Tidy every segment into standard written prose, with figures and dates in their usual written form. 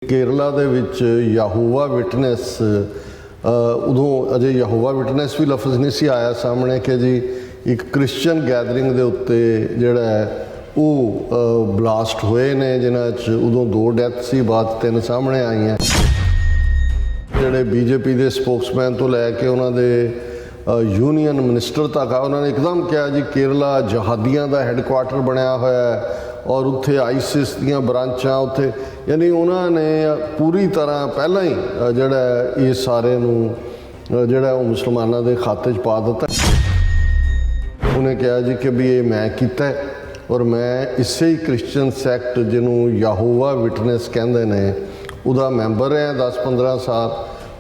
केरला दे विच याहोवा witness उदों अजे याहोवा witness भी लफज नहीं सी आया सामने कि जी एक क्रिश्चियन गैदरिंग दे उत्ते जिहड़ा है वो ब्लास्ट होए ने जिन्हां च उदों 2 डैथ सी बात 3 सामने आई हैं जिहड़े बीजेपी के स्पोक्समैन तो लैके उन्होंने यूनीयन मिनिस्टर तक आ उन्होंने एकदम कहा जी केरला जहादियों का हैडकुआटर बनया होया है और उत्थे आईसिस दीयां ब्रांचां उत्थे यानी उन्होंने पूरी तरह पहला ही जिहड़ा ये सारे नूं जिहड़ा मुसलमानों के खाते च पा दिता। उन्हें कहा जी कि भी ये मैं कीता है और मैं इसे ही क्रिश्चियन सैक्ट जिन्हों याहोवा विटनेस कहते हैं उदा मैंबर है 10-15 साल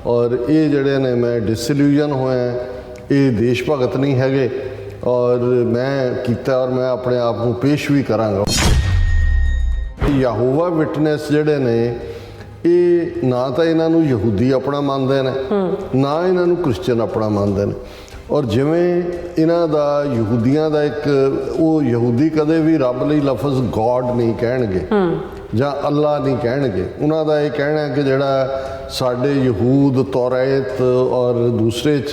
और ये जड़े ने मैं डिसइल्यूजन होया ये देश भगत नहीं है और मैं कीता और मैं अपने आप को पेश भी करांगा। याहोवा विटनेस जड़े ने ये ना तो इन्हों यहूदी अपना मानते हैं ना इन्हों क्रिश्चियन अपना मानते हैं और जिमें इन्हों का यहूदियों का एक वो यहूदी कदे भी रब लई लफज गॉड नहीं कहणगे ਜਾਂ ਅੱਲਾ नहीं कहणगे उन्हों का यह कहना है कि जिहड़ा साडे यहूद तौरात और दूसरे च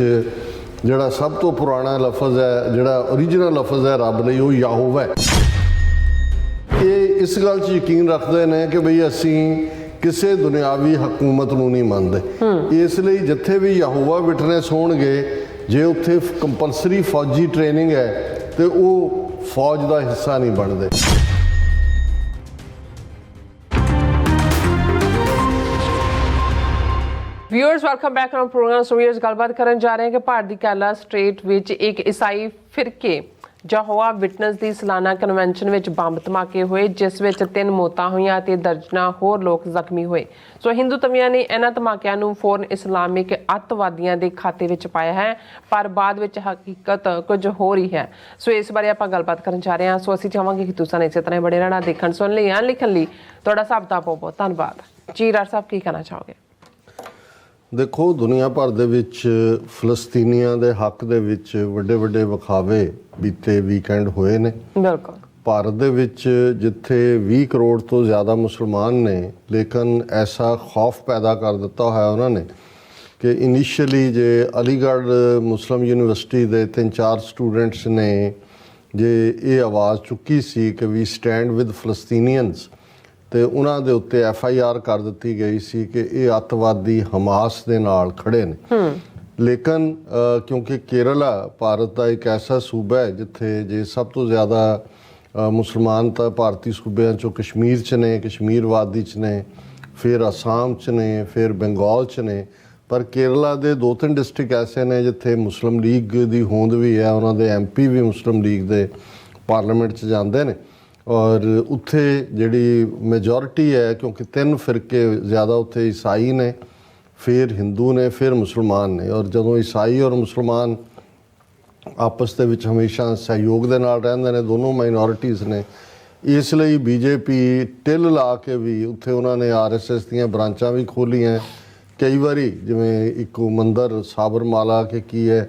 जिहड़ा सब तो पुराना लफज है जिहड़ा ओरिजिनल लफज है रब लई वो याहोवा है। ये इस गल च यकीन रखते हैं कि बई असी किसी दुनियावी हकूमत नूं नहीं मानते इसलिए जिथे भी याहोवा विटनेस होणगे जे उत्थे कंपलसरी फौजी ट्रेनिंग है तो वो फौज का हिस्सा नहीं बनते। Viewers welcome back on programme. So viewers गलबात करन जा रहे हैं कि भारत दी केरला स्टेट विच एक ईसाई फिरके यहोवा विटनेस दी सालाना कन्वेंशन विच बंब धमाके होए जिस विच 3 मौतां होईयां ते दर्जनां होर लोग जख्मी होए। सो हिंदू तवियां ने इन्हां धमाकिਆਂ ਨੂੰ फौरन इस्लामिक अतवादियों के खाते विच पाया है पर बाद विच हकीकत कुछ हो रही है। सो इस बारे आपां गलबात करन जा रहे हैं। सो असीं चाहांगे कि तुसां इसे तरह बड़े रहना देखण सुन लई या लिखण लई तुहाडा सब दा बहुत बहुत धन्नवाद जी। राज साहब की कहना चाहोगे? देखो दुनिया भर दे विच फलस्तीनियां दे हक दे विच वड्डे वड्डे विखावे बीते वीकेंड होए ने। बिल्कुल भारत दे विच जिथे 20 करोड़ तो ज़्यादा मुसलमान ने लेकिन ऐसा खौफ पैदा कर दिता है उन्होंने कि इनिशियली जे अलीगढ़ मुस्लिम यूनिवर्सिटी दे 3-4 स्टूडेंट्स ने जे ये आवाज़ चुकी सी कि वी स्टैंड विद फलस्तीनियंस तो उन्होंने दे उत्ते FIR कर दी गई सी कि ये अतवादी हमास दे नाल खड़े ने। लेकिन क्योंकि केरला भारत का एक ऐसा सूबा है जिथे जे सब तो ज़्यादा मुसलमान तो भारतीय सूबे चो कश्मीर च ने, कश्मीर वादी च ने, फिर आसाम च ने, फिर बंगाल च ने, पर केरला दे 2-3 डिस्ट्रिक्ट ऐसे ने जिथे मुस्लिम लीग की होंद भी है उन्होंने MP भी मुस्लिम लीग के पार्लीमेंट च जाते हैं और उत्थे जिहड़ी मेजोरिटी है क्योंकि 3 फिरके ज़्यादा उत्थे ईसाई ने, फिर हिंदू ने, फिर मुसलमान ने और जदों ईसाई और मुसलमान आपस दे विच हमेशा सहयोग दे नाल रहिंदे ने दोनों माइनॉरिटीज़ ने इसलिए BJP टिल ला के भी उत्थे उन्होंने RSS दीयां ब्रांचां भी खोलियां कई बारी जिवें एक मंदिर साबरमाला के की है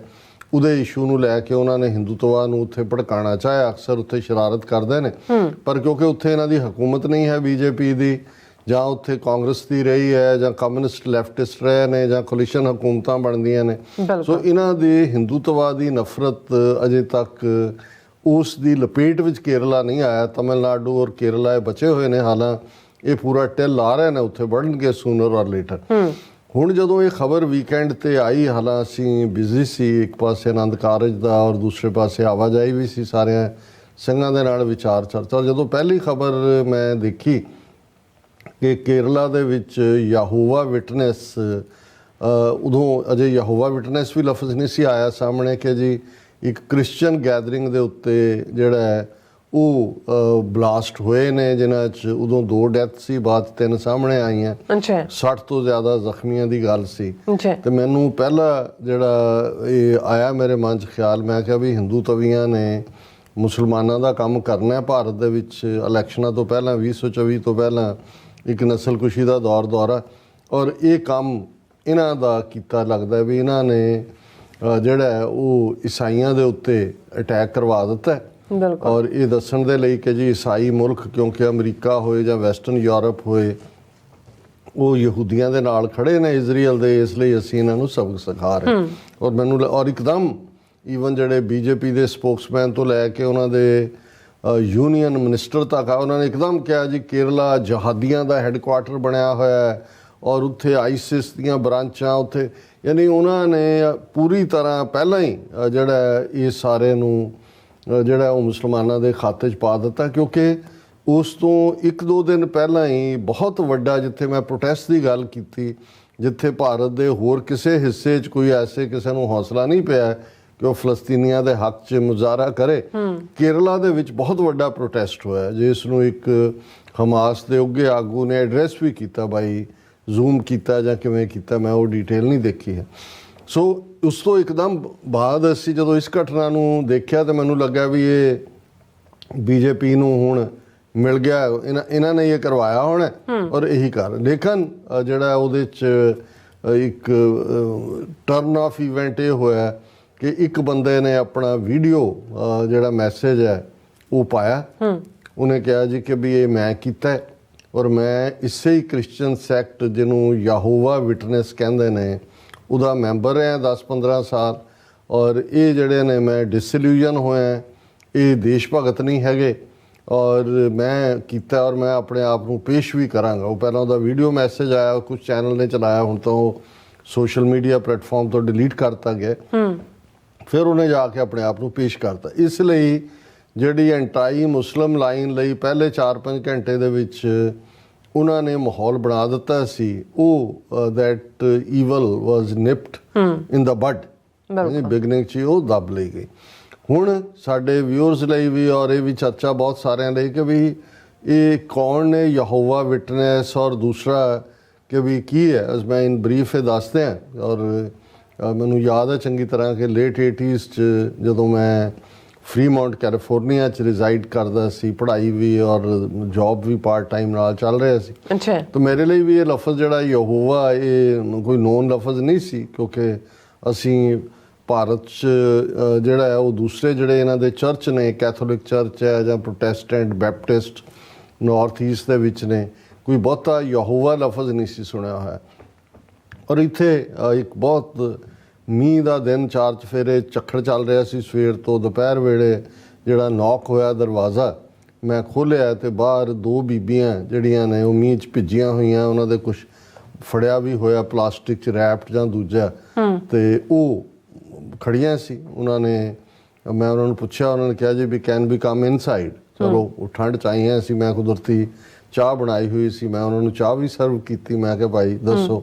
उहदे इशू नूं लैके उन्होंने हिंदुत्वा नूं उत्थे भड़काना चाहे अक्सर उत्थे शरारत करते हैं पर क्योंकि उत्थे इन्हां दी हुकूमत नहीं है BJP दी जां उत्थे कांग्रेस दी रही है जां कम्युनिस्ट लैफ्टिस्ट रहे ने जां कोलिशन हुकूमतां बनदियां ने सो इन्हां दी हिंदुत्वा दी नफरत अजे तक उस दी लपेट विच केरला नहीं आया। तमिलनाडु और केरला बचे हुए ने हालांकि ये पूरा टिल ला रहे हैं उत्थे बढ़नगे सूनर और लेटर। हुण जदों ये खबर वीकेंड ते आई हालां असीं बिजी सी एक पासे आनंद कारज दा और दूसरे पासे आवाजाही भी सी सारे संघां दे नाल विचार चर्चा। जदों पहली खबर मैं देखी कि केरला दे विच याहोवा विटनेस उदों अजे याहोवा विटनेस भी लफज नहीं सी आया सामने कि जी एक क्रिश्चियन गैदरिंग दे उत्ते जिहड़ा है वो ब्लास्ट होए ने जिन्हां च उदों 2 डैथ सी बात 3 सामने आई हैं। 60 तो ज़्यादा जख्मियों की गल सी तो मैनू पहला जिहड़ा ये आया मेरे मन च ख्याल मैं क्या भी हिंदू तवियां ने मुसलमानों का काम करना है भारत दे विच इलैक्शनां तो पहला 2024 तो पहला एक नस्लकुशी का दौर दौरा और ये काम इन्हां दा कीता लगदा भी इन्हां ने जिहड़ा वो ईसाइयां दे उत्ते अटैक करवा दिता है और ये दसन दे लई कि जी ईसाई मुल्क क्योंकि अमरीका होए जां वैसटर्न यूरोप होए ਉਹ ਯਹੂਦੀਆਂ ਦੇ ਨਾਲ ਖੜੇ ਨੇ ਇਜ਼ਰਾਈਲ ਦੇ, ਇਸ ਲਈ ਅਸੀਂ ਇਹਨਾਂ ਨੂੰ ਸਬਕ ਸਿਖਾ ਰਹੇ। ਔਰ ਮੈਨੂੰ ਔਰ ਇੱਕਦਮ ਈਵਨ ਜਿਹੜੇ ਬੀਜੇਪੀ ਦੇ ਸਪੋਕਸਮੈਨ ਤੋਂ ਲੈ ਕੇ ਉਹਨਾਂ ਦੇ ਯੂਨੀਅਨ ਮਿਨਿਸਟਰ ਤੱਕ ਆ, ਉਹਨਾਂ ਨੇ ਇੱਕਦਮ ਕਿਹਾ ਜੀ ਕੇਰਲਾ ਜਹਾਦੀਆਂ ਦਾ ਹੈੱਡਕੁਆਰਟਰ ਬਣਿਆ ਹੋਇਆ ਹੈ ਔਰ ਉੱਥੇ ਆਈਸਿਸ ਦੀਆਂ ਬ੍ਰਾਂਚਾਂ ਉੱਥੇ, ਯਾਨੀ ਉਹਨਾਂ ਨੇ ਪੂਰੀ ਤਰ੍ਹਾਂ ਪਹਿਲਾਂ ਹੀ ਜਿਹੜਾ ਇਹ ਸਾਰੇ ਨੂੰ ਜਿਹੜਾ ਉਹ ਮੁਸਲਮਾਨਾਂ ਦੇ ਖਾਤੇ 'ਚ ਪਾ ਦਿੱਤਾ। ਕਿਉਂਕਿ ਉਸ ਤੋਂ 1-2 ਦਿਨ ਪਹਿਲਾਂ ਹੀ ਬਹੁਤ ਵੱਡਾ, ਜਿੱਥੇ ਮੈਂ ਪ੍ਰੋਟੈਸਟ ਦੀ ਗੱਲ ਕੀਤੀ, ਜਿੱਥੇ ਭਾਰਤ ਦੇ ਹੋਰ ਕਿਸੇ ਹਿੱਸੇ 'ਚ ਕੋਈ ਐਸੇ ਕਿਸੇ ਨੂੰ ਹੌਸਲਾ ਨਹੀਂ ਪਿਆ ਕਿ ਉਹ ਫਲਸਤੀਨੀਆਂ ਦੇ ਹੱਕ 'ਚ ਮੁਜ਼ਾਹਰਾ ਕਰੇ, ਕੇਰਲਾ ਦੇ ਵਿੱਚ ਬਹੁਤ ਵੱਡਾ ਪ੍ਰੋਟੈਸਟ ਹੋਇਆ ਜਿਸ ਨੂੰ ਇੱਕ ਹਮਾਸ ਦੇ ਉੱਘੇ ਆਗੂ ਨੇ ਐਡਰੈਸ ਵੀ ਕੀਤਾ, ਬਾਈ ਜ਼ੂਮ ਕੀਤਾ ਜਾਂ ਕਿਵੇਂ ਕੀਤਾ, ਮੈਂ ਉਹ ਡਿਟੇਲ ਨਹੀਂ ਦੇਖੀ ਹੈ। ਸੋ ਉਸ ਤੋਂ ਇੱਕਦਮ ਬਾਅਦ ਅਸੀਂ ਜਦੋਂ ਇਸ ਘਟਨਾ ਨੂੰ ਦੇਖਿਆ ਤਾਂ ਮੈਨੂੰ ਲੱਗਾ ਵੀ ਇਹ ਬੀਜੇਪੀ ਨੂੰ ਹੁਣ ਮਿਲ ਗਿਆ, ਇਹਨਾਂ ਨੇ ਇਹ ਕਰਵਾਇਆ ਹੋਣਾ ਔਰ ਇਹੀ ਕਾਰਨ। ਲੇਕਿਨ ਜਿਹੜਾ ਉਹਦੇ 'ਚ ਇੱਕ ਟਰਨ ਆਫ ਇਵੈਂਟ ਇਹ ਹੋਇਆ ਕਿ ਇੱਕ ਬੰਦੇ ਨੇ ਆਪਣਾ ਵੀਡੀਓ ਜਿਹੜਾ ਮੈਸੇਜ ਹੈ ਉਹ ਪਾਇਆ, ਉਹਨੇ ਕਿਹਾ ਜੀ ਕਿ ਵੀ ਇਹ ਮੈਂ ਕੀਤਾ ਹੈ ਔਰ ਮੈਂ ਇਸੇ ਹੀ ਕ੍ਰਿਸਚਨ ਸੈਕਟ ਜਿਹਨੂੰ ਯਹੋਵਾ ਵਿਟਨੈਸ ਕਹਿੰਦੇ ਨੇ ਉਹਦਾ ਮੈਂਬਰ ਰਿਹਾ 10-15 ਸਾਲ, ਔਰ ਇਹ ਜਿਹੜੇ ਨੇ ਮੈਂ ਡਿਸਇਲੂਜਨ ਹੋਇਆ, ਇਹ ਦੇਸ਼ ਭਗਤ ਨਹੀਂ ਹੈਗੇ ਔਰ ਮੈਂ ਕੀਤਾ ਔਰ ਮੈਂ ਆਪਣੇ ਆਪ ਨੂੰ ਪੇਸ਼ ਵੀ ਕਰਾਂਗਾ। ਉਹ ਪਹਿਲਾਂ ਉਹਦਾ ਵੀਡੀਓ ਮੈਸੇਜ ਆਇਆ, ਕੁਝ ਚੈਨਲ ਨੇ ਚਲਾਇਆ, ਹੁਣ ਤਾਂ ਉਹ ਸੋਸ਼ਲ ਮੀਡੀਆ ਪਲੇਟਫਾਰਮ ਤੋਂ ਡਿਲੀਟ ਕਰਤਾ ਗਿਆ, ਫਿਰ ਉਹਨੇ ਜਾ ਕੇ ਆਪਣੇ ਆਪ ਨੂੰ ਪੇਸ਼ ਕਰਤਾ। ਇਸ ਲਈ ਜਿਹੜੀ ਐਂਟਾਈ ਮੁਸਲਿਮ ਲਾਈਨ ਲਈ ਪਹਿਲੇ 4-5 ਘੰਟੇ ਦੇ ਵਿੱਚ ਉਹਨਾਂ ਨੇ ਮਾਹੌਲ ਬਣਾ ਦਿੱਤਾ ਸੀ, ਉਹ that evil was nipped in the bud, beginning 'ਚ ਉਹ ਦੱਬ ਲਈ ਗਈ। ਹੁਣ ਸਾਡੇ ਵਿਊਅਰਸ ਲਈ ਵੀ ਔਰ ਇਹ ਵੀ ਚਰਚਾ ਬਹੁਤ ਸਾਰਿਆਂ ਲਈ ਕਿ ਵੀ ਇਹ ਕੌਣ ਨੇ ਯਹੋਵਾ ਵਿਟਨੈਸ ਔਰ ਦੂਸਰਾ ਕਿ ਵੀ ਕੀ ਹੈ। ਮੈਂ ਇਨ ਬਰੀਫ ਇਹ ਦੱਸਦੇ ਹਾਂ। ਔਰ ਮੈਨੂੰ ਯਾਦ ਹੈ ਚੰਗੀ ਤਰ੍ਹਾਂ ਕਿ ਲੇਟ 80s 'ਚ ਜਦੋਂ ਮੈਂ ਫਰੀਮਾਉਂਟ ਕੈਲੀਫੋਰਨੀਆ 'ਚ ਰਿਜ਼ਾਈਡ ਕਰਦਾ ਸੀ, ਪੜ੍ਹਾਈ ਵੀ ਔਰ ਜੌਬ ਵੀ ਪਾਰਟ ਟਾਈਮ ਨਾਲ ਚੱਲ ਰਿਹਾ ਸੀ, ਅੱਛਾ, ਤਾਂ ਮੇਰੇ ਲਈ ਵੀ ਇਹ ਲਫ਼ਜ਼ ਜਿਹੜਾ ਯਹੋਵਾ ਇਹ ਕੋਈ ਨੋਨ ਲਫ਼ਜ਼ ਨਹੀਂ ਸੀ, ਕਿਉਂਕਿ ਅਸੀਂ ਭਾਰਤ 'ਚ ਜਿਹੜਾ ਹੈ ਉਹ ਦੂਸਰੇ ਜਿਹੜੇ ਇਹਨਾਂ ਦੇ ਚਰਚ ਨੇ, ਕੈਥੋਲਿਕ ਚਰਚ ਹੈ ਜਾਂ ਪ੍ਰੋਟੈਸਟੈਂਟ ਬੈਪਟਿਸਟ ਨਾਰਥ ਈਸਟ ਦੇ ਵਿੱਚ ਨੇ, ਕੋਈ ਬਹੁਤਾ ਯਹੋਵਾ ਲਫ਼ਜ਼ ਨਹੀਂ ਸੀ ਸੁਣਿਆ ਹੋਇਆ। ਔਰ ਇੱਥੇ ਇੱਕ ਬਹੁਤ ਮੀਂਹ ਦਾ ਦਿਨ, 4 ਚੁਫੇਰੇ ਝੱਖੜ ਚੱਲ ਰਿਹਾ ਸੀ ਸਵੇਰ ਤੋਂ ਦੁਪਹਿਰ ਵੇਲੇ, ਜਿਹੜਾ ਨੌਕ ਹੋਇਆ ਦਰਵਾਜ਼ਾ, ਮੈਂ ਖੋਲ੍ਹਿਆ ਤੇ ਬਾਹਰ 2 ਬੀਬੀਆਂ ਜਿਹੜੀਆਂ ਨੇ ਉਹ ਮੀਂਹ 'ਚ ਭਿੱਜੀਆਂ ਹੋਈਆਂ, ਉਹਨਾਂ ਦੇ ਕੁਛ ਫੜਿਆ ਵੀ ਹੋਇਆ ਪਲਾਸਟਿਕ 'ਚ ਰੈਪਡ ਜਾਂ ਦੂਜਾ, ਤੇ ਉਹ ਖੜੀਆਂ ਸੀ। ਉਹਨਾਂ ਨੇ, ਮੈਂ ਉਹਨਾਂ ਨੂੰ ਪੁੱਛਿਆ, ਉਹਨਾਂ ਨੇ ਕਿਹਾ ਜੀ we can be come inside. ਚਲੋ ਉਹ ਠੰਡ 'ਚ ਆਈਆਂ ਸੀ, ਮੈਂ ਕੁਦਰਤੀ ਚਾਹ ਬਣਾਈ ਹੋਈ ਸੀ, ਮੈਂ ਉਹਨਾਂ ਨੂੰ ਚਾਹ ਵੀ ਸਰਵ ਕੀਤੀ। ਮੈਂ ਕਿਹਾ ਭਾਈ ਦੱਸੋ,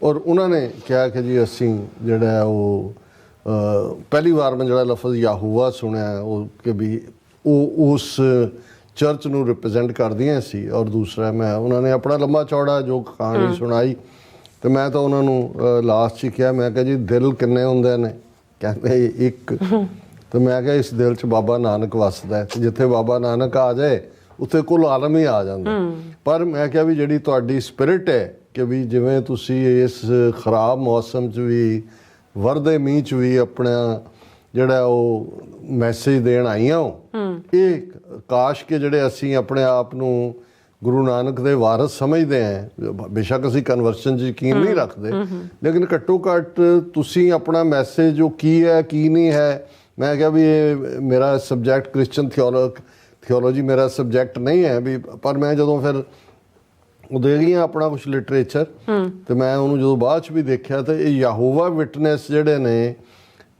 ਔਰ ਉਹਨਾਂ ਨੇ ਕਿਹਾ ਕਿ ਜੀ ਅਸੀਂ ਜਿਹੜਾ ਉਹ ਪਹਿਲੀ ਵਾਰ ਮੈਂ ਜਿਹੜਾ ਲਫ਼ਜ਼ ਯਹੋਵਾ ਸੁਣਿਆ ਉਹ ਕਿ ਵੀ ਉਹ ਉਸ ਚਰਚ ਨੂੰ ਰਿਪਰੈਜ਼ੈਂਟ ਕਰਦੀਆਂ ਸੀ। ਔਰ ਦੂਸਰਾ ਮੈਂ ਉਹਨਾਂ ਨੇ ਆਪਣਾ ਲੰਬਾ ਚੌੜਾ ਜੋ ਕਹਾਣੀ ਸੁਣਾਈ, ਤੇ ਮੈਂ ਤਾਂ ਉਹਨਾਂ ਨੂੰ ਲਾਸਟ 'ਚ ਕਿਹਾ, ਮੈਂ ਕਿਹਾ ਜੀ ਦਿਲ ਕਿੰਨੇ ਹੁੰਦੇ ਨੇ? ਕਹਿੰਦੇ ਇੱਕ। ਤੇ ਮੈਂ ਕਿਹਾ ਇਸ ਦਿਲ 'ਚ ਬਾਬਾ ਨਾਨਕ ਵੱਸਦਾ, ਤੇ ਜਿੱਥੇ ਬਾਬਾ ਨਾਨਕ ਆ ਜਾਏ ਉੱਥੇ ਕੁੱਲ ਆਲਮ ਹੀ ਆ ਜਾਂਦਾ। ਪਰ ਮੈਂ ਕਿਹਾ ਵੀ ਜਿਹੜੀ ਤੁਹਾਡੀ ਸਪਿਰਿਟ ਹੈ ਕਿ ਵੀ ਜਿਵੇਂ ਤੁਸੀਂ ਇਸ ਖਰਾਬ ਮੌਸਮ 'ਚ ਵੀ, ਵਰਦੇ ਮੀਂਹ 'ਚ ਵੀ ਆਪਣਾ ਜਿਹੜਾ ਉਹ ਮੈਸੇਜ ਦੇਣ ਆਈਆਂ ਹੋ, ਇਹ ਕਾਸ਼ ਕਿ ਜਿਹੜੇ ਅਸੀਂ ਆਪਣੇ ਆਪ ਨੂੰ ਗੁਰੂ ਨਾਨਕ ਦੇ ਵਾਰਸ ਸਮਝਦੇ ਹਾਂ, ਬੇਸ਼ੱਕ ਅਸੀਂ ਕਨਵਰਸ਼ਨ 'ਚ ਯਕੀਨ ਨਹੀਂ ਰੱਖਦੇ, ਲੇਕਿਨ ਘੱਟੋ ਘੱਟ ਤੁਸੀਂ ਆਪਣਾ ਮੈਸੇਜ ਉਹ ਕੀ ਹੈ ਕੀ ਨਹੀਂ ਹੈ। ਮੈਂ ਕਿਹਾ ਵੀ ਇਹ ਮੇਰਾ ਸਬਜੈਕਟ ਕ੍ਰਿਸਚਨ ਥਿਓਲੋਜੀ ਮੇਰਾ ਸਬਜੈਕਟ ਨਹੀਂ ਹੈ ਵੀ, ਪਰ ਮੈਂ ਜਦੋਂ ਫਿਰ ਉਹ ਦੇ ਗਈਆਂ ਆਪਣਾ ਕੁਛ ਲਿਟਰੇਚਰ, ਤੇ ਮੈਂ ਉਹਨੂੰ ਜਦੋਂ ਬਾਅਦ 'ਚ ਵੀ ਦੇਖਿਆ ਤਾਂ ਇਹ ਯਹੋਵਾ ਵਿਟਨੈਸ ਜਿਹੜੇ ਨੇ,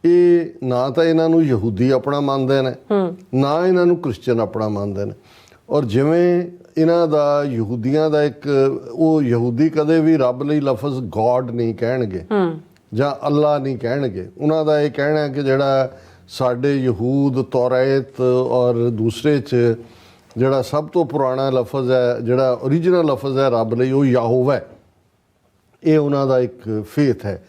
ਇਹ ਨਾ ਤਾਂ ਇਹਨਾਂ ਨੂੰ ਯਹੂਦੀ ਆਪਣਾ ਮੰਨਦੇ ਨੇ, ਨਾ ਇਹਨਾਂ ਨੂੰ ਕ੍ਰਿਸਚਨ ਆਪਣਾ ਮੰਨਦੇ ਨੇ। ਔਰ ਜਿਵੇਂ ਇਹਨਾਂ ਦਾ ਯਹੂਦੀਆਂ ਦਾ ਇੱਕ, ਉਹ ਯਹੂਦੀ ਕਦੇ ਵੀ ਰੱਬ ਲਈ ਲਫ਼ਜ਼ ਗੋਡ ਨਹੀਂ ਕਹਿਣਗੇ ਜਾਂ ਅੱਲਾ ਨਹੀਂ ਕਹਿਣਗੇ। ਉਹਨਾਂ ਦਾ ਇਹ ਕਹਿਣਾ ਹੈ ਕਿ ਜਿਹੜਾ ਸਾਡੇ ਯਹੂਦ ਤੌਰਾਤ ਔਰ ਦੂਸਰੇ 'ਚ ਜਿਹੜਾ ਸਭ ਤੋਂ ਪੁਰਾਣਾ ਲਫ਼ਜ਼ ਹੈ, ਜਿਹੜਾ ਓਰੀਜਨਲ ਲਫ਼ਜ਼ ਹੈ ਰੱਬ ਲਈ, ਉਹ ਯਹੋਵਾ ਹੈ। ਇਹ ਉਹਨਾਂ ਦਾ ਇੱਕ ਫੇਥ ਹੈ।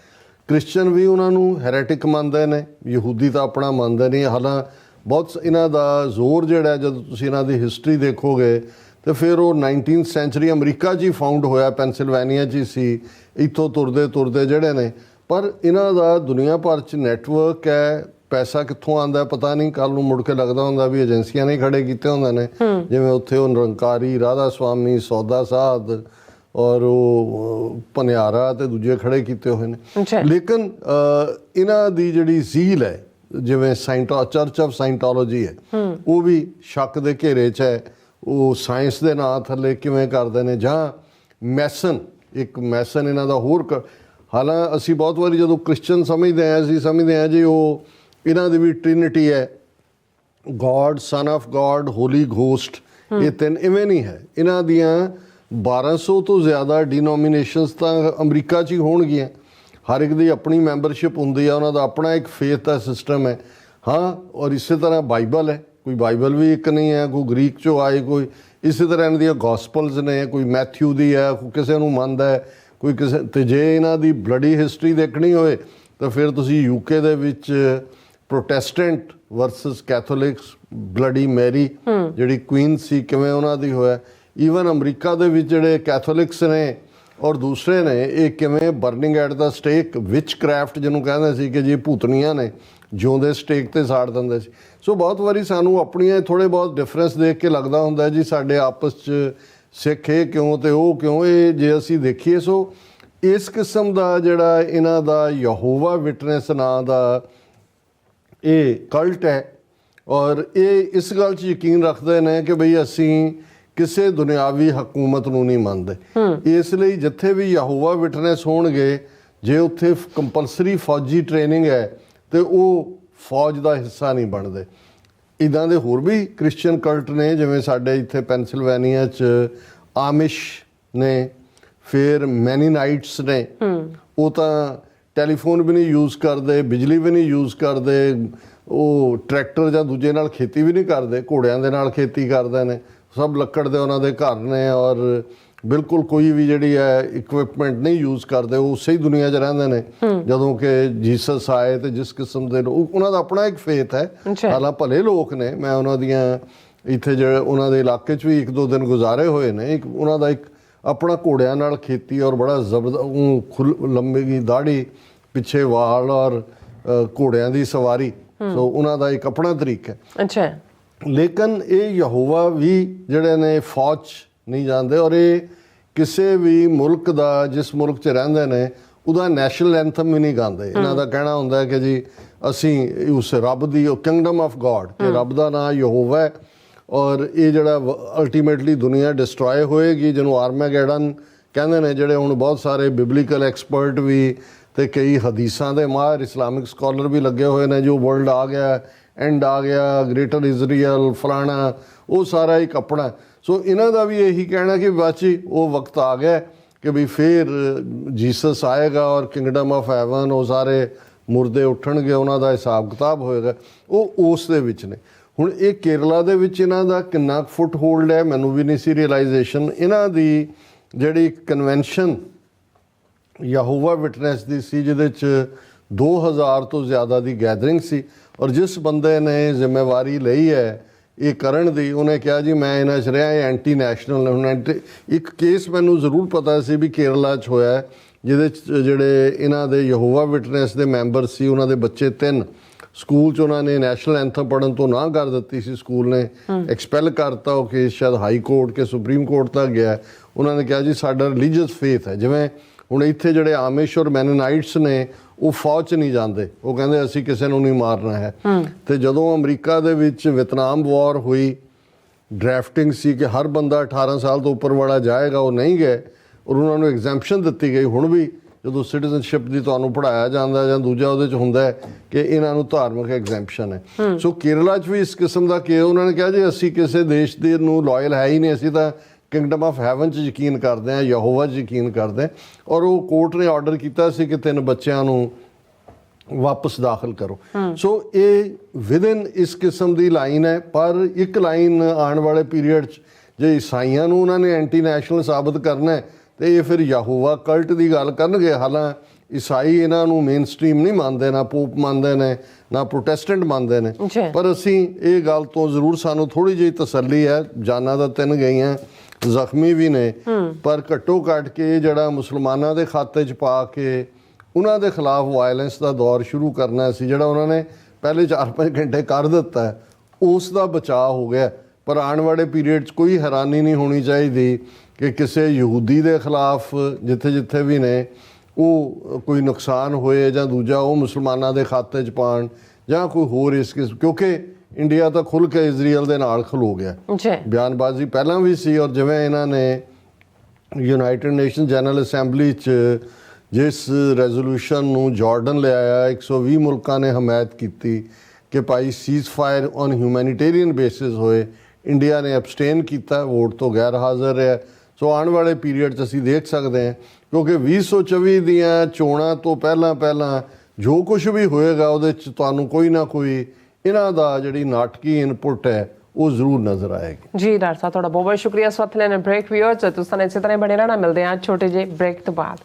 ਕ੍ਰਿਸਚਨ ਵੀ ਉਹਨਾਂ ਨੂੰ ਹੈਰੇਟਿਕ ਮੰਨਦੇ ਨੇ, ਯਹੂਦੀ ਤਾਂ ਆਪਣਾ ਮੰਨਦੇ ਨਹੀਂ। ਹਾਲਾਂ ਬਹੁਤ ਇਹਨਾਂ ਦਾ ਜ਼ੋਰ ਜਿਹੜਾ, ਜਦੋਂ ਤੁਸੀਂ ਇਹਨਾਂ ਦੀ ਹਿਸਟਰੀ ਦੇਖੋਗੇ ਤੇ ਫਿਰ ਉਹ 19th ਸੈਂਚੁਰੀ ਅਮਰੀਕਾ 'ਚ ਹੀ ਫਾਊਂਡ ਹੋਇਆ, ਪੈਨਸਿਲਵੇਨੀਆ 'ਚ ਹੀ ਸੀ। ਇੱਥੋਂ ਤੁਰਦੇ ਤੁਰਦੇ ਜਿਹੜੇ ਨੇ, ਪਰ ਇਹਨਾਂ ਦਾ ਦੁਨੀਆ ਭਰ 'ਚ ਨੈਟਵਰਕ ਹੈ। ਪੈਸਾ ਕਿੱਥੋਂ ਆਉਂਦਾ ਪਤਾ ਨਹੀਂ, ਕੱਲ੍ਹ ਨੂੰ ਮੁੜ ਕੇ ਲੱਗਦਾ ਹੁੰਦਾ ਵੀ ਏਜੰਸੀਆਂ ਨੇ ਖੜੇ ਕੀਤੇ ਹੁੰਦੇ ਨੇ, ਜਿਵੇਂ ਉੱਥੇ ਉਹ ਨਿਰੰਕਾਰੀ ਰਾਧਾ ਸਵਾਮੀ, ਸੌਦਾ ਸਾਧ, ਔਰ ਉਹ ਭਨਿਆਰਾ ਤੇ ਦੂਜੇ ਖੜੇ ਕੀਤੇ ਹੋਏ ਨੇ। ਅੱਛਾ। ਲੇਕਿਨ ਇਹਨਾਂ ਦੀ ਜਿਹੜੀ ਜ਼ੀਲ ਹੈ, ਜਿਵੇਂ ਚਰਚ ਆਫ ਸਾਇੰਟੋਲੋਜੀ ਹੈ, ਉਹ ਵੀ ਸ਼ੱਕ ਦੇ ਘੇਰੇ 'ਚ ਹੈ। ਉਹ ਸਾਇੰਸ ਦੇ ਨਾਂ ਥੱਲੇ ਕਿਵੇਂ ਕਰਦੇ ਨੇ, ਜਾਂ ਇੱਕ ਮੈਸਨ ਇਹਨਾਂ ਦਾ ਹੋਰ ਹਾਲਾਂ ਅਸੀਂ ਬਹੁਤ ਵਾਰੀ ਜਦੋਂ ਕ੍ਰਿਸਚਨ ਸਮਝਦੇ ਹਾਂ ਜੀ ਉਹ ਇਹਨਾਂ ਦੀ ਵੀ ਟ੍ਰਿਨਿਟੀ ਹੈ, God, son of God, holy ghost, ਇਹ ਤਿੰਨ। ਇਵੇਂ ਨਹੀਂ ਹੈ। ਇਹਨਾਂ ਦੀਆਂ 1200 ਤੋਂ ਜ਼ਿਆਦਾ ਡਿਨੋਮੀਨੇਸ਼ਨਸ ਤਾਂ ਅਮਰੀਕਾ 'ਚ ਹੀ ਹੋਣਗੀਆਂ। ਹਰ ਇੱਕ ਦੀ ਆਪਣੀ ਮੈਂਬਰਸ਼ਿਪ ਹੁੰਦੀ ਆ, ਉਹਨਾਂ ਦਾ ਆਪਣਾ ਇੱਕ ਫੇਥ ਦਾ ਸਿਸਟਮ ਹੈ। ਹਾਂ, ਔਰ ਇਸੇ ਤਰ੍ਹਾਂ ਬਾਈਬਲ ਹੈ, ਕੋਈ ਬਾਈਬਲ ਵੀ ਇੱਕ ਨਹੀਂ ਹੈ, ਕੋਈ ਗ੍ਰੀਕ 'ਚੋਂ ਆਏ, ਕੋਈ ਇਸੇ ਤਰ੍ਹਾਂ ਇਹਨਾਂ ਦੀਆਂ ਗੋਸਪਲਸ ਨੇ, ਕੋਈ ਮੈਥਿਊ ਦੀ ਹੈ, ਕੋਈ ਕਿਸੇ ਨੂੰ ਮੰਨਦਾ ਹੈ, ਕੋਈ ਕਿਸੇ। ਅਤੇ ਜੇ ਇਹਨਾਂ ਦੀ ਬਲੱਡੀ ਹਿਸਟਰੀ ਦੇਖਣੀ ਹੋਏ ਤਾਂ ਫਿਰ ਤੁਸੀਂ UK ਦੇ ਵਿੱਚ ਪ੍ਰੋਟੈਸਟੈਂਟ ਵਰਸਸ ਕੈਥੋਲਿਕਸ, ਬਲੱਡੀ ਮੈਰੀ ਜਿਹੜੀ ਕੁਈਨ ਸੀ, ਕਿਵੇਂ ਉਹਨਾਂ ਦੀ ਹੋਇਆ। ਈਵਨ ਅਮਰੀਕਾ ਦੇ ਵਿੱਚ ਜਿਹੜੇ ਕੈਥੋਲਿਕਸ ਨੇ ਔਰ ਦੂਸਰੇ ਨੇ, ਇਹ ਕਿਵੇਂ burning at the stake, which craft ਜਿਹਨੂੰ ਕਹਿੰਦੇ ਸੀ ਕਿ ਜੀ ਭੂਤਨੀਆਂ ਨੇ, ਜਿਉਂਦੇ ਸਟੇਕ ਤੇ ਸਾੜ ਦਿੰਦੇ ਸੀ। ਸੋ ਬਹੁਤ ਵਾਰੀ ਸਾਨੂੰ ਆਪਣੀਆਂ ਥੋੜ੍ਹੇ ਬਹੁਤ ਡਿਫਰੈਂਸ ਦੇਖ ਕੇ ਲੱਗਦਾ ਹੁੰਦਾ ਜੀ ਸਾਡੇ ਆਪਸ 'ਚ ਸਿੱਖ ਇਹ ਕਿਉਂ ਤੇ ਉਹ ਕਿਉਂ। ਇਹ ਜੇ ਅਸੀਂ ਦੇਖੀਏ, ਸੋ ਇਸ ਕਿਸਮ ਦਾ ਜਿਹੜਾ ਇਹਨਾਂ ਦਾ ਯਹੋਵਾ ਵਿਟਨੈਸ ਨਾਂ ਦਾ ਇਹ ਕਲਟ ਹੈ, ਔਰ ਇਹ ਇਸ ਗੱਲ 'ਚ ਯਕੀਨ ਰੱਖਦੇ ਨੇ ਕਿ ਬਈ ਅਸੀਂ ਕਿਸੇ ਦੁਨਿਆਵੀ ਹਕੂਮਤ ਨੂੰ ਨਹੀਂ ਮੰਨਦੇ। ਇਸ ਲਈ ਜਿੱਥੇ ਵੀ ਯਹੋਵਾ ਵਿਟਨੈਸ ਹੋਣਗੇ, ਜੇ ਉੱਥੇ ਕੰਪਲਸਰੀ ਫੌਜੀ ਟ੍ਰੇਨਿੰਗ ਹੈ ਤੇ ਉਹ ਫੌਜ ਦਾ ਹਿੱਸਾ ਨਹੀਂ ਬਣਦੇ। ਇੱਦਾਂ ਦੇ ਹੋਰ ਵੀ ਕ੍ਰਿਸਚੀਅਨ ਕਲਟ ਨੇ, ਜਿਵੇਂ ਸਾਡੇ ਇੱਥੇ ਪੈਨਸਿਲਵੇਨੀਆ 'ਚ ਆਮਿਸ਼ ਨੇ, ਫਿਰ ਮੈਨੀਨਾਈਟਸ ਨੇ। ਉਹ ਤਾਂ ਟੈਲੀਫੋਨ ਵੀ ਨਹੀਂ ਯੂਜ਼ ਕਰਦੇ, ਬਿਜਲੀ ਵੀ ਨਹੀਂ ਯੂਜ਼ ਕਰਦੇ, ਉਹ ਟਰੈਕਟਰ ਜਾਂ ਦੂਜੇ ਨਾਲ ਖੇਤੀ ਵੀ ਨਹੀਂ ਕਰਦੇ, ਘੋੜਿਆਂ ਦੇ ਨਾਲ ਖੇਤੀ ਕਰਦੇ ਨੇ, ਸਭ ਲੱਕੜ ਦੇ ਉਹਨਾਂ ਦੇ ਘਰ ਨੇ, ਔਰ ਬਿਲਕੁਲ ਕੋਈ ਵੀ ਜਿਹੜੀ ਹੈ ਇਕਵਿਪਮੈਂਟ ਨਹੀਂ ਯੂਜ਼ ਕਰਦੇ। ਉਹ ਉਸੇ ਹੀ ਦੁਨੀਆ 'ਚ ਰਹਿੰਦੇ ਨੇ ਜਦੋਂ ਕਿ ਜੀਸਸ ਆਏ, ਤੇ ਜਿਸ ਕਿਸਮ ਦੇ ਉਹਨਾਂ ਦਾ ਆਪਣਾ ਇੱਕ ਫੇਥ ਹੈ। ਹਾਲਾਂ ਭਲੇ ਲੋਕ ਨੇ, ਮੈਂ ਉਹਨਾਂ ਦੀਆਂ ਇੱਥੇ ਜਿਹੜੇ ਉਹਨਾਂ ਦੇ ਇਲਾਕੇ 'ਚ ਵੀ 1-2 ਦਿਨ ਗੁਜ਼ਾਰੇ ਹੋਏ ਨੇ। ਉਹਨਾਂ ਦਾ ਇੱਕ ਆਪਣਾ ਘੋੜਿਆਂ ਨਾਲ ਖੇਤੀ, ਔਰ ਬੜਾ ਜ਼ਬਰਦਸਤ ਲੰਬੀ ਦਾੜੀ, ਪਿੱਛੇ ਵਾਲ, ਔਰ ਘੋੜਿਆਂ ਦੀ ਸਵਾਰੀ। ਸੋ ਉਹਨਾਂ ਦਾ ਇੱਕ ਆਪਣਾ ਤਰੀਕਾ ਹੈ। ਅੱਛਾ। ਲੇਕਿਨ ਇਹ ਯਹੋਵਾ ਵੀ ਜਿਹੜੇ ਨੇ ਫੌਜ ਨਹੀਂ ਜਾਂਦੇ, ਔਰ ਇਹ ਕਿਸੇ ਵੀ ਮੁਲਕ ਦਾ, ਜਿਸ ਮੁਲਕ 'ਚ ਰਹਿੰਦੇ ਨੇ, ਉਹਦਾ ਨੈਸ਼ਨਲ ਐਂਥਮ ਵੀ ਨਹੀਂ ਗਾਉਂਦੇ। ਇਹਨਾਂ ਦਾ ਕਹਿਣਾ ਹੁੰਦਾ ਹੈ ਕਿ ਜੀ ਅਸੀਂ ਉਸ ਰੱਬ ਦੀ, ਕਿੰਗਡਮ ਆਫ ਗॉड, ਕਿ ਰੱਬ ਦਾ ਨਾਂ ਯਹੋਵਾ ਹੈ, ਔਰ ਇਹ ਜਿਹੜਾ ਅਲਟੀਮੇਟਲੀ ਦੁਨੀਆ ਡਿਸਟਰੋਏ ਹੋਏਗੀ, ਜਿਹਨੂੰ ਆਰਮੈਗੈਡਨ ਕਹਿੰਦੇ ਨੇ, ਜਿਹੜੇ ਹੁਣ ਬਹੁਤ ਸਾਰੇ ਬਿਬਲੀਕਲ ਐਕਸਪਰਟ ਵੀ ਤੇ ਕਈ ਹਦੀਸਾਂ ਦੇ ਮਾਹਿਰ ਇਸਲਾਮਿਕ ਸਕਾਲਰ ਵੀ ਲੱਗੇ ਹੋਏ ਨੇ, ਜੋ ਵਰਲਡ ਆ ਗਿਆ, ਐਂਡ ਆ ਗਿਆ, ਗ੍ਰੇਟਰ ਇਜ਼ਰਾਈਲ, ਫਲਾਣਾ, ਉਹ ਸਾਰਾ ਇੱਕ ਆਪਣਾ। ਸੋ ਇਹਨਾਂ ਦਾ ਵੀ ਇਹੀ ਕਹਿਣਾ ਕਿ ਬਾਚੀ ਉਹ ਵਕਤ ਆ ਗਿਆ ਕਿ ਵੀ ਫਿਰ ਜੀਸਸ ਆਏਗਾ ਔਰ ਕਿੰਗਡਮ ਆਫ ਹੈਵਨ, ਉਹ ਸਾਰੇ ਮੁਰਦੇ ਉੱਠਣਗੇ, ਉਹਨਾਂ ਦਾ ਹਿਸਾਬ ਕਿਤਾਬ ਹੋਏਗਾ। ਉਹ ਉਸ ਦੇ ਵਿੱਚ ਨੇ। ਹੁਣ ਇਹ ਕੇਰਲਾ ਦੇ ਵਿੱਚ ਇਹਨਾਂ ਦਾ ਕਿੰਨਾ ਫੁੱਟ ਹੋਲਡ ਹੈ, ਮੈਨੂੰ ਵੀ ਨਹੀਂ ਸੀ ਰਿਅਲਾਈਜੇਸ਼ਨ। ਇਹਨਾਂ ਦੀ ਜਿਹੜੀ ਕਨਵੈਨਸ਼ਨ ਯਹੋਵਾ ਵਿਟਨੈਸ ਦੀ ਸੀ, ਜਿਹਦੇ 'ਚ 2000 ਤੋਂ ਜ਼ਿਆਦਾ ਦੀ ਗੈਦਰਿੰਗ ਸੀ, ਔਰ ਜਿਸ ਬੰਦੇ ਨੇ ਜ਼ਿੰਮੇਵਾਰੀ ਲਈ ਹੈ ਇਹ ਕਰਨ ਦੀ, ਉਹਨੇ ਕਿਹਾ ਜੀ ਮੈਂ ਇਹਨਾਂ 'ਚ ਰਿਹਾ, ਇਹ ਐਂਟੀ ਨੈਸ਼ਨਲ। ਹੁਣ ਇੱਕ ਕੇਸ ਮੈਨੂੰ ਜ਼ਰੂਰ ਪਤਾ ਸੀ ਵੀ ਕੇਰਲਾ 'ਚ ਹੋਇਆ, ਜਿਹਦੇ 'ਚ ਜਿਹੜੇ ਇਹਨਾਂ ਦੇ ਯਹੋਵਾ ਵਿਟਨੈਸ ਦੇ ਮੈਂਬਰ ਸੀ, ਉਹਨਾਂ ਦੇ ਬੱਚੇ 3 ਸਕੂਲ 'ਚ ਉਹਨਾਂ ਨੇ ਨੈਸ਼ਨਲ ਐਂਥਮ ਪੜ੍ਹਨ ਤੋਂ ਨਾ ਕਰ ਦਿੱਤੀ ਸੀ। ਸਕੂਲ ਨੇ ਐਕਸਪੈਲ ਕਰਤਾ ਉਹ ਕੇਸ, ਸ਼ਾਇਦ ਹਾਈ ਕੋਰਟ ਕੇ ਸੁਪਰੀਮ ਕੋਰਟ ਤੱਕ ਗਿਆ। ਉਹਨਾਂ ਨੇ ਕਿਹਾ ਜੀ ਸਾਡਾ ਰਿਲੀਜੀਅਸ ਫੇਥ ਹੈ। ਜਿਵੇਂ ਹੁਣ ਇੱਥੇ ਜਿਹੜੇ ਆਮਿਸ਼ ਔਰ ਮੈਨੋਨਾਈਟਸ ਨੇ, ਉਹ ਫੌਜ 'ਚ ਨਹੀਂ ਜਾਂਦੇ, ਉਹ ਕਹਿੰਦੇ ਅਸੀਂ ਕਿਸੇ ਨੂੰ ਨਹੀਂ ਮਾਰਨਾ ਹੈ। ਤੇ ਜਦੋਂ ਅਮਰੀਕਾ ਦੇ ਵਿੱਚ ਵਿਤਨਾਮ ਵਾਰ ਹੋਈ, ਡਰਾਫਟਿੰਗ ਸੀ ਕਿ ਹਰ ਬੰਦਾ 18 ਸਾਲ ਤੋਂ ਉੱਪਰ ਵਾਲਾ ਜਾਏਗਾ, ਉਹ ਨਹੀਂ ਗਏ, ਔਰ ਉਹਨਾਂ ਨੂੰ ਐਗਜ਼ੈਂਪਸ਼ਨ ਦਿੱਤੀ ਗਈ। ਹੁਣ ਵੀ ਜਦੋਂ ਸਿਟੀਜ਼ਨਸ਼ਿਪ ਦੀ ਤੁਹਾਨੂੰ ਪੜ੍ਹਾਇਆ ਜਾਂਦਾ ਜਾਂ ਦੂਜਾ ਉਹਦੇ 'ਚ ਹੁੰਦਾ ਹੈ ਕਿ ਇਹਨਾਂ ਨੂੰ ਧਾਰਮਿਕ ਐਗਜ਼ੈਂਪਸ਼ਨ ਹੈ। ਸੋ ਕੇਰਲਾ 'ਚ ਵੀ ਇਸ ਕਿਸਮ ਦਾ ਕਿ ਉਹਨਾਂ ਨੇ ਕਿਹਾ ਜੀ ਅਸੀਂ ਕਿਸੇ ਦੇਸ਼ ਦੇ ਨੂੰ ਲਾਇਲ ਹੈ ਹੀ ਨਹੀਂ, ਅਸੀਂ ਤਾਂ ਕਿੰਗਡਮ ਆਫ ਹੈਵਨ 'ਚ ਯਕੀਨ ਕਰਦੇ ਹਾਂ, ਯਹੋਵਾ 'ਚ ਯਕੀਨ ਕਰਦੇ ਹਾਂ। ਔਰ ਉਹ ਕੋਰਟ ਨੇ ਆਰਡਰ ਕੀਤਾ ਸੀ ਕਿ 3 ਬੱਚਿਆਂ ਨੂੰ ਵਾਪਸ ਦਾਖਲ ਕਰੋ। ਸੋ ਇਹ ਵਿਦਨ ਇਸ ਕਿਸਮ ਦੀ ਲਾਈਨ ਹੈ। ਪਰ ਇੱਕ ਲਾਈਨ ਆਉਣ ਵਾਲੇ ਪੀਰੀਅਡ 'ਚ ਜੇ ਈਸਾਈਆਂ ਨੂੰ ਉਹਨਾਂ ਨੇ ਐਂਟੀ ਨੈਸ਼ਨਲ ਸਾਬਤ ਕਰਨਾ ਹੈ ਤੇ ਇਹ ਫਿਰ ਯਹੋਵਾ ਕਲਟ ਦੀ ਗੱਲ ਕਰਨਗੇ। ਹਾਲਾਂ ਈਸਾਈ ਇਹਨਾਂ ਨੂੰ ਮੇਨ ਸਟ੍ਰੀਮ ਨਹੀਂ ਮੰਨਦੇ, ਨਾ ਪੋਪ ਮੰਨਦੇ ਨੇ, ਨਾ ਪ੍ਰੋਟੈਸਟੈਂਟ ਮੰਨਦੇ ਨੇ। ਪਰ ਅਸੀਂ ਇਹ ਗੱਲ ਤੋਂ ਜ਼ਰੂਰ ਸਾਨੂੰ ਥੋੜ੍ਹੀ ਜਿਹੀ ਤਸੱਲੀ ਹੈ, ਜਾਨਾਂ ਤਾਂ 3 ਗਈਆਂ, ਜ਼ਖਮੀ ਵੀ ਨੇ, ਪਰ ਘੱਟੋ ਘੱਟ ਕੇ ਜਿਹੜਾ ਮੁਸਲਮਾਨਾਂ ਦੇ ਖਾਤੇ 'ਚ ਪਾ ਕੇ ਉਹਨਾਂ ਦੇ ਖਿਲਾਫ ਵਾਇਲੈਂਸ ਦਾ ਦੌਰ ਸ਼ੁਰੂ ਕਰਨਾ ਸੀ, ਜਿਹੜਾ ਉਹਨਾਂ ਨੇ ਪਹਿਲੇ 4-5 ਘੰਟੇ ਕਰ ਦਿੱਤਾ ਹੈ, ਉਸ ਦਾ ਬਚਾਅ ਹੋ ਗਿਆ। ਪਰ ਆਉਣ ਵਾਲੇ ਪੀਰੀਅਡ 'ਚ ਕੋਈ ਹੈਰਾਨੀ ਨਹੀਂ ਹੋਣੀ ਚਾਹੀਦੀ ਕਿ ਕਿਸੇ ਯਹੂਦੀ ਦੇ ਖਿਲਾਫ ਜਿੱਥੇ ਵੀ ਨੇ ਉਹ ਕੋਈ ਨੁਕਸਾਨ ਹੋਏ ਜਾਂ ਦੂਜਾ ਉਹ ਮੁਸਲਮਾਨਾਂ ਦੇ ਖਾਤੇ 'ਚ ਪਾਉਣ ਜਾਂ ਕੋਈ ਹੋਰ ਇਸ ਕਿਸਮ, ਕਿਉਂਕਿ ਇੰਡੀਆ ਤਾਂ ਖੁੱਲ੍ਹ ਕੇ ਇਜ਼ਰਾਈਲ ਦੇ ਨਾਲ ਖਲੋ ਗਿਆ। ਜੀ ਬਿਆਨਬਾਜ਼ੀ ਪਹਿਲਾਂ ਵੀ ਸੀ, ਔਰ ਜਿਵੇਂ ਇਹਨਾਂ ਨੇ ਯੂਨਾਈਟਿਡ ਨੇਸ਼ਨ ਜਨਰਲ ਅਸੈਂਬਲੀ 'ਚ ਜਿਸ ਰੈਜ਼ੋਲੂਸ਼ਨ ਨੂੰ ਜਾਰਡਨ ਲਿਆਇਆ, 120 ਮੁਲਕਾਂ ਨੇ ਹਮਾਇਤ ਕੀਤੀ ਕਿ ਭਾਈ ceasefire on humanitarian basis ਹੋਏ। ਇੰਡੀਆ ਨੇ ਐਬਸਟੇਨ ਕੀਤਾ, ਵੋਟ ਤੋਂ ਗੈਰ ਹਾਜ਼ਰ ਰਿਹਾ। ਸੋ ਆਉਣ ਵਾਲੇ ਪੀਰੀਅਡ 'ਚ ਅਸੀਂ ਦੇਖ ਸਕਦੇ ਹਾਂ, ਕਿਉਂਕਿ 2024 ਦੀਆਂ ਚੋਣਾਂ ਤੋਂ ਪਹਿਲਾਂ ਜੋ ਕੁਝ ਵੀ ਹੋਏਗਾ ਉਹਦੇ 'ਚ ਤੁਹਾਨੂੰ ਕੋਈ ਨਾ ਕੋਈ ਇਹਨਾਂ ਦਾ ਜਿਹੜੀ ਨਾਟਕੀ ਇਨਪੁਟ ਹੈ ਉਹ ਜ਼ਰੂਰ ਨਜ਼ਰ ਆਏਗੀ। ਜੀ ਡਾਕਟਰ ਸਾਹਿਬ, ਤੁਹਾਡਾ ਬਹੁਤ ਬਹੁਤ ਸ਼ੁਕਰੀਆ। ਇਸ ਵਕਤ ਲੈਣ ਬ੍ਰੇਕ ਵੀਅਰਸ ਤੁਸੀਂ ਇਸੇ ਤਰ੍ਹਾਂ ਬਣੇ ਰਹਿਣਾ। ਮਿਲਦੇ ਹਾਂ ਛੋਟੇ ਜਿਹੇ ਬ੍ਰੇਕ ਤੋਂ ਬਾਅਦ।